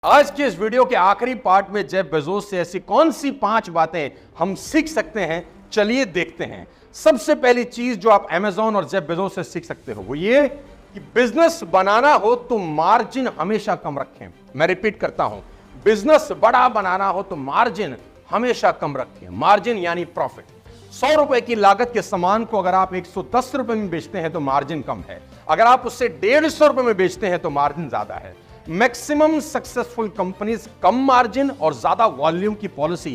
आज के इस वीडियो के आखिरी पार्ट में जेफ बेजोस से ऐसी कौन सी 5 बातें हम सीख सकते हैं, चलिए देखते हैं। सबसे पहली चीज जो आप अमेज़न और जेफ बेजोस से सीख सकते हो वो ये कि बिजनेस बनाना हो तो मार्जिन हमेशा कम रखें। मैं रिपीट करता हूं, बिजनेस बड़ा बनाना हो तो मार्जिन हमेशा कम रखें। मार्जिन यानी प्रॉफिट। 100 रुपए की लागत के सामान को अगर आप 110 रुपए में बेचते हैं तो मार्जिन कम है। अगर आप उससे 150 रुपए में बेचते हैं तो मार्जिन ज्यादा है। Maximum successful companies come margin और ज्यादा वॉल्यूम की पॉलिसी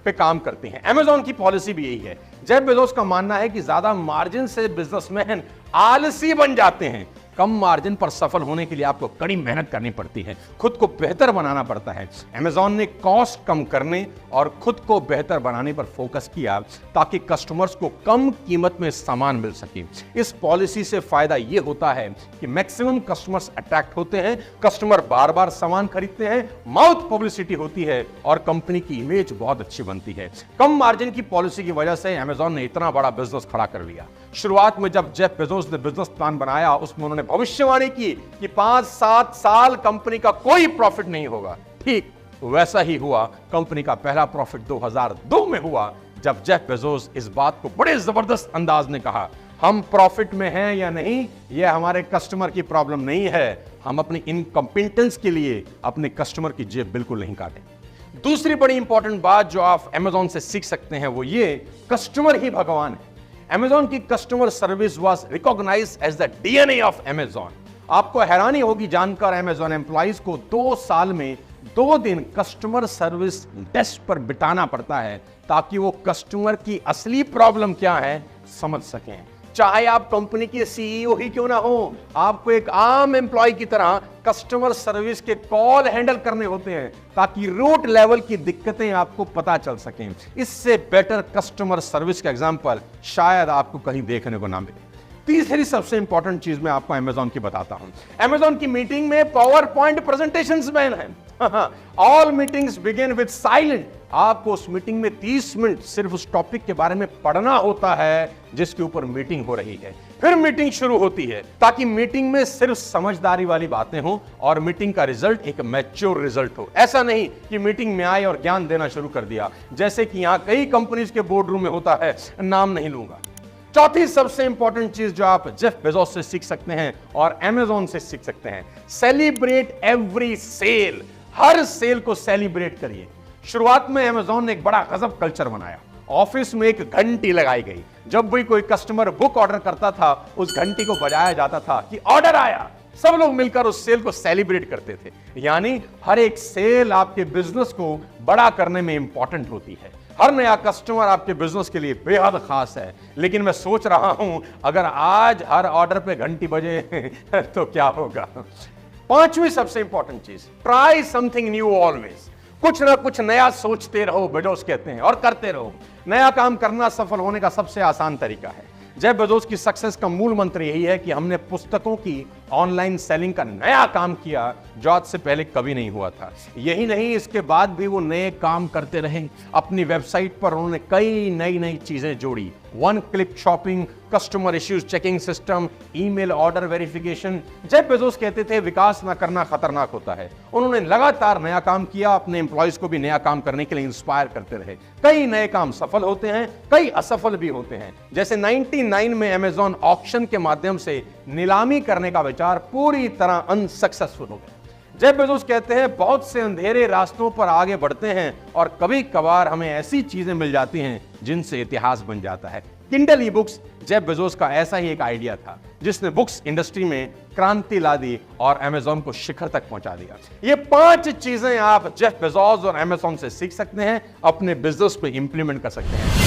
पे काम करती हैं। अमेज़न की पॉलिसी भी यही है। जेफ बेजोस का मानना है कि ज्यादा मार्जिन से बिजनेसमैन आलसी बन जाते हैं। कम मार्जिन पर सफल होने के लिए आपको कड़ी मेहनत करनी पड़ती है, खुद को बेहतर बनाना पड़ता है। अमेज़न ने कॉस्ट कम करने और खुद को बेहतर बनाने पर फोकस किया ताकि कस्टमर्स को कम कीमत में सामान मिल सके। इस पॉलिसी से फायदा यह होता है कि मैक्सिमम कस्टमर्स अट्रैक्ट होते हैं, कस्टमर बार बार सामान खरीदते हैं, माउथ पब्लिसिटी होती है और कंपनी की इमेज बहुत अच्छी बनती है। कम मार्जिन की पॉलिसी की वजह से अमेज़न ने इतना बड़ा बिजनेस खड़ा कर लिया। शुरुआत में जब जेफ बेजोस ने बिजनेस प्लान बनाया उसमें उन्होंने भविष्यवाणी की कि 5-7 साल कंपनी का कोई प्रॉफिट नहीं होगा। ठीक वैसा ही हुआ। कंपनी का पहला प्रॉफिट 2002 में हुआ जब जेफ बेजोस इस बात को बड़े जबरदस्त अंदाज में कहा, हम प्रॉफिट में हैं या नहीं यह हमारे कस्टमर की प्रॉब्लम नहीं है। हम अपनी इनकॉम्पिटेंस के लिए अपने कस्टमर की जेब बिल्कुल नहीं काटें। दूसरी बड़ी इंपॉर्टेंट बात जो आप अमेज़न से सीख सकते हैं वो ये, कस्टमर ही भगवान है। अमेज़न की customer service was recognised as the DNA of Amazon. आपको हैरानी होगी जानकर अमेज़न एम्प्लॉइज को 2 साल में 2 दिन कस्टमर सर्विस डेस्क पर बिताना पड़ता है ताकि वो कस्टमर की असली प्रॉब्लम क्या है समझ सकें। चाहे आप कंपनी के सीईओ ही क्यों ना हो, आपको एक आम एम्प्लॉय की तरह कस्टमर सर्विस के कॉल हैंडल करने होते हैं ताकि रूट लेवल की दिक्कतें आपको पता चल सकें। इससे बेटर कस्टमर सर्विस का एग्जांपल शायद आपको कहीं देखने को ना मिले। तीसरी सबसे इंपॉर्टेंट चीज मैं आपको अमेज़न की बताता हूं। अमेज़न की मीटिंग में पावर पॉइंट प्रेजेंटेशंस बैन है। All meetings begin with silent. आपको उस मीटिंग में 30 मिनट सिर्फ उस टॉपिक के बारे में पढ़ना होता है जिसके ऊपर मीटिंग हो रही है। फिर मीटिंग शुरू होती है ताकि मीटिंग में सिर्फ समझदारी वाली बातें हो और मीटिंग का रिजल्ट एक मैच्योर रिजल्ट हो। ऐसा नहीं कि मीटिंग में आए और ज्ञान देना शुरू कर दिया, जैसे कि यहां कई कंपनीज के बोर्ड रूम में होता है, नाम नहीं लूंगा। चौथी सबसे इंपॉर्टेंट चीज जो आप जेफ बेजोस से सीख सकते हैं और अमेज़न से सीख सकते हैं, सेलिब्रेट एवरी सेल। हर सेल को सेलिब्रेट करिए। शुरुआत में अमेज़न ने एक बड़ा गजब कल्चर बनाया। ऑफिस में एक घंटी लगाई गई। जब भी कोई कस्टमर बुक ऑर्डर करता था उस घंटी को बजाया जाता था कि ऑर्डर आया। सब लोग मिलकर उस सेल को सेलिब्रेट करते थे। यानी हर एक सेल आपके बिजनेस को बड़ा करने में इंपॉर्टेंट होती है। हर नया कस्टमर आपके बिजनेस के लिए बेहद खास है। लेकिन मैं सोच रहा हूं अगर आज हर ऑर्डर पे घंटी बजे तो क्या होगा। 5वीं सबसे इंपॉर्टेंट चीज, ट्राई समथिंग न्यू ऑलवेज। कुछ ना कुछ नया सोचते रहो, बेजोस कहते हैं, और करते रहो। नया काम करना सफल होने का सबसे आसान तरीका है। जेफ बेजोस की सक्सेस का मूल मंत्र यही है कि हमने पुस्तकों की ऑनलाइन सेलिंग का नया काम किया जो आज से पहले कभी नहीं हुआ था। यही नहीं, इसके बाद भी वो नए काम करते रहे। अपनी वेबसाइट पर उन्होंने कई नई चीजें जोड़ी। 1 click shopping, customer issues checking system, email order verification. Jeff Bezos कहते थे विकास ना करना खतरनाक होता है। उन्होंने लगातार नया काम किया, अपने एम्प्लॉइज को भी नया काम करने के लिए इंस्पायर करते रहे। कई नए काम सफल होते हैं, कई असफल भी होते हैं। जैसे 99 में अमेज़न ऑक्शन के माध्यम से नीलामी करने का विचार पूरी तरह अनसक्सेसफुल हो गया। जेफ बेजोस कहते हैं बहुत से अंधेरे रास्तों पर आगे बढ़ते हैं और कभी कभार हमें ऐसी चीजें मिल जाती हैं जिनसे इतिहास बन जाता है। Kindle e books Jeff Bezos का ऐसा ही एक आइडिया था जिसने बुक्स इंडस्ट्री में क्रांति ला दी और अमेज़न को शिखर तक पहुंचा दिया। ये 5 चीजें आप जेफ बेजोस और अमेज़न से सीख सकते हैं, अपने बिजनेस पे इंप्लीमेंट कर सकते हैं।